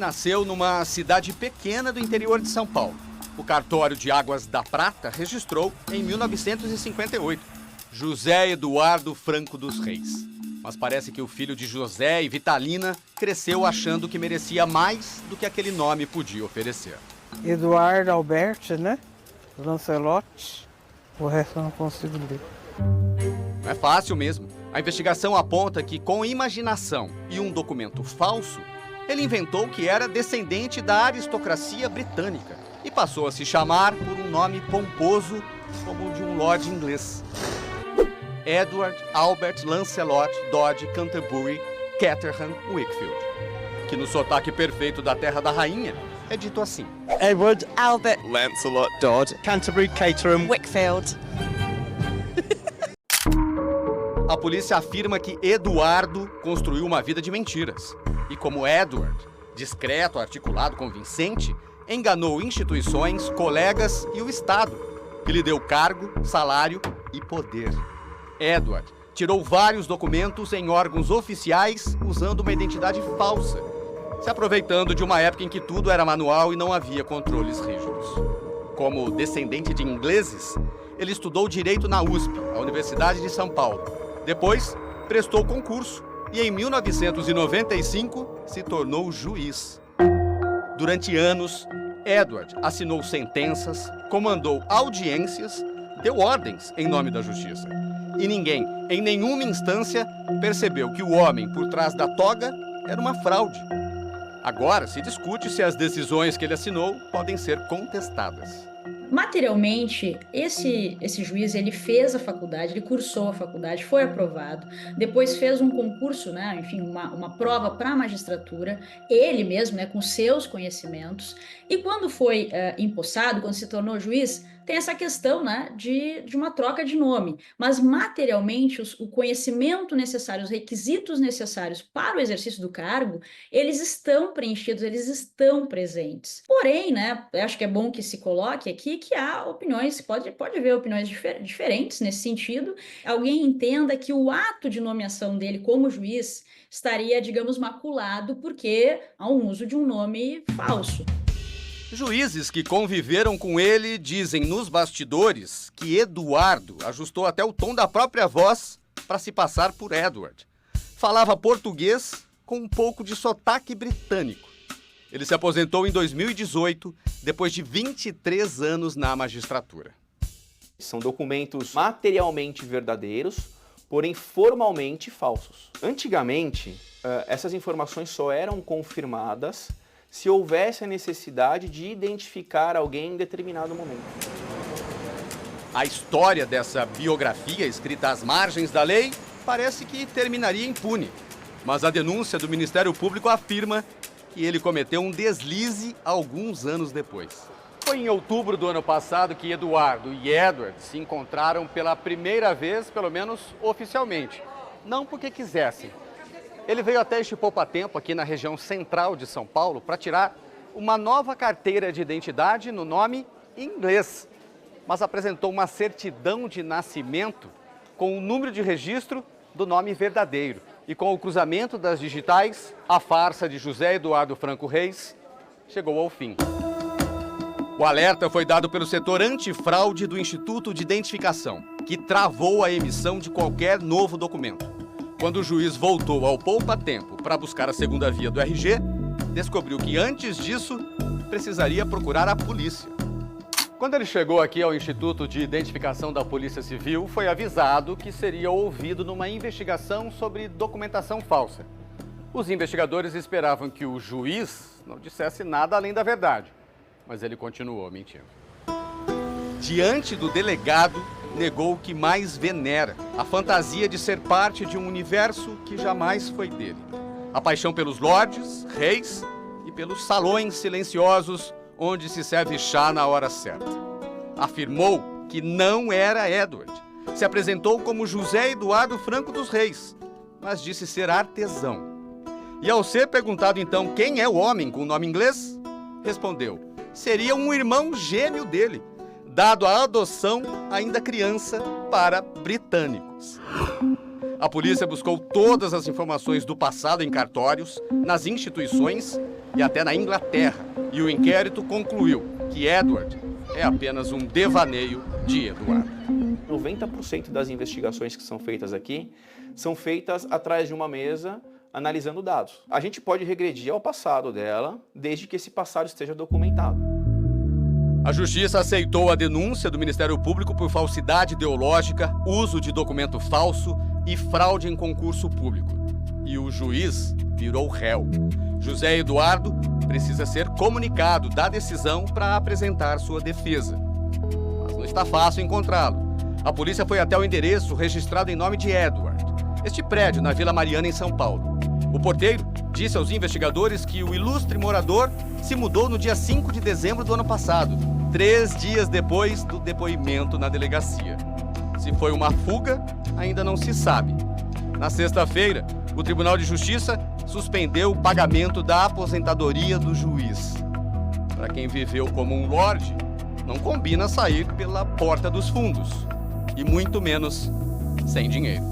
nasceu numa cidade pequena do interior de São Paulo. O cartório de Águas da Prata registrou em 1958 José Eduardo Franco dos Reis. Mas parece que o filho de José e Vitalina cresceu achando que merecia mais do que aquele nome podia oferecer. Eduardo Alberto, né? Lancelotti. O resto eu não consigo ler. Não é fácil mesmo. A investigação aponta que, com imaginação e um documento falso, ele inventou que era descendente da aristocracia britânica e passou a se chamar por um nome pomposo como o de um lord inglês. Edward Albert Lancelot Dodge Canterbury Caterham Wakefield, que no sotaque perfeito da terra da rainha é dito assim: Edward Albert Lancelot Dodge Canterbury Caterham Wakefield. A polícia afirma que Eduardo construiu uma vida de mentiras. E como Edward, discreto, articulado, convincente, enganou instituições, colegas e o Estado, que lhe deu cargo, salário e poder. Edward tirou vários documentos em órgãos oficiais usando uma identidade falsa, se aproveitando de uma época em que tudo era manual e não havia controles rígidos. Como descendente de ingleses, ele estudou Direito na USP, a Universidade de São Paulo. Depois, prestou concurso e, em 1995, se tornou juiz. Durante anos, Edward assinou sentenças, comandou audiências, deu ordens em nome da justiça. E ninguém, em nenhuma instância, percebeu que o homem por trás da toga era uma fraude. Agora se discute se as decisões que ele assinou podem ser contestadas. Materialmente, esse juiz, ele fez a faculdade, ele cursou a faculdade, foi aprovado, depois fez um concurso, né, enfim, uma prova para a magistratura, ele mesmo, né, com seus conhecimentos, e quando foi empossado, quando se tornou juiz, tem essa questão, né, de uma troca de nome, mas materialmente o conhecimento necessário, os requisitos necessários para o exercício do cargo, eles estão preenchidos, eles estão presentes. Porém, né, eu acho que é bom que se coloque aqui que há opiniões, pode haver opiniões diferentes nesse sentido. Alguém entenda que o ato de nomeação dele como juiz estaria, digamos, maculado porque há um uso de um nome falso. Juízes que conviveram com ele dizem nos bastidores que Eduardo ajustou até o tom da própria voz para se passar por Edward. Falava português com um pouco de sotaque britânico. Ele se aposentou em 2018, depois de 23 anos na magistratura. São documentos materialmente verdadeiros, porém formalmente falsos. Antigamente, essas informações só eram confirmadas se houvesse a necessidade de identificar alguém em determinado momento. A história dessa biografia escrita às margens da lei parece que terminaria impune. Mas a denúncia do Ministério Público afirma que ele cometeu um deslize alguns anos depois. Foi em outubro do ano passado que Eduardo e Edward se encontraram pela primeira vez, pelo menos oficialmente. Não porque quisessem. Ele veio até este poupatempo aqui na região central de São Paulo para tirar uma nova carteira de identidade no nome inglês, mas apresentou uma certidão de nascimento com o número de registro do nome verdadeiro. E com o cruzamento das digitais, a farsa de José Eduardo Franco Reis chegou ao fim. O alerta foi dado pelo setor antifraude do Instituto de Identificação, que travou a emissão de qualquer novo documento. Quando o juiz voltou ao poupa-tempo para buscar a segunda via do RG, descobriu que antes disso precisaria procurar a polícia. Quando ele chegou aqui ao Instituto de Identificação da Polícia Civil, foi avisado que seria ouvido numa investigação sobre documentação falsa. Os investigadores esperavam que o juiz não dissesse nada além da verdade, mas ele continuou mentindo. Diante do delegado, negou o que mais venera, a fantasia de ser parte de um universo que jamais foi dele. A paixão pelos lordes, reis e pelos salões silenciosos onde se serve chá na hora certa. Afirmou que não era Edward. Se apresentou como José Eduardo Franco dos Reis, mas disse ser artesão. E ao ser perguntado então quem é o homem com o nome inglês, respondeu: seria um irmão gêmeo dele, dado à adoção ainda criança para britânicos. A polícia buscou todas as informações do passado em cartórios, nas instituições e até na Inglaterra. E o inquérito concluiu que Edward é apenas um devaneio de Eduardo. 90% das investigações que são feitas aqui são feitas atrás de uma mesa, analisando dados. A gente pode regredir ao passado dela, desde que esse passado esteja documentado. A Justiça aceitou a denúncia do Ministério Público por falsidade ideológica, uso de documento falso e fraude em concurso público. E o juiz virou réu. José Eduardo precisa ser comunicado da decisão para apresentar sua defesa. Mas não está fácil encontrá-lo. A polícia foi até o endereço registrado em nome de Edward, este prédio na Vila Mariana, em São Paulo. O porteiro disse aos investigadores que o ilustre morador se mudou no dia 5 de dezembro do ano passado, 3 dias depois do depoimento na delegacia. Se foi uma fuga, ainda não se sabe. Na sexta-feira, o Tribunal de Justiça suspendeu o pagamento da aposentadoria do juiz. Para quem viveu como um lorde, não combina sair pela porta dos fundos, e muito menos sem dinheiro.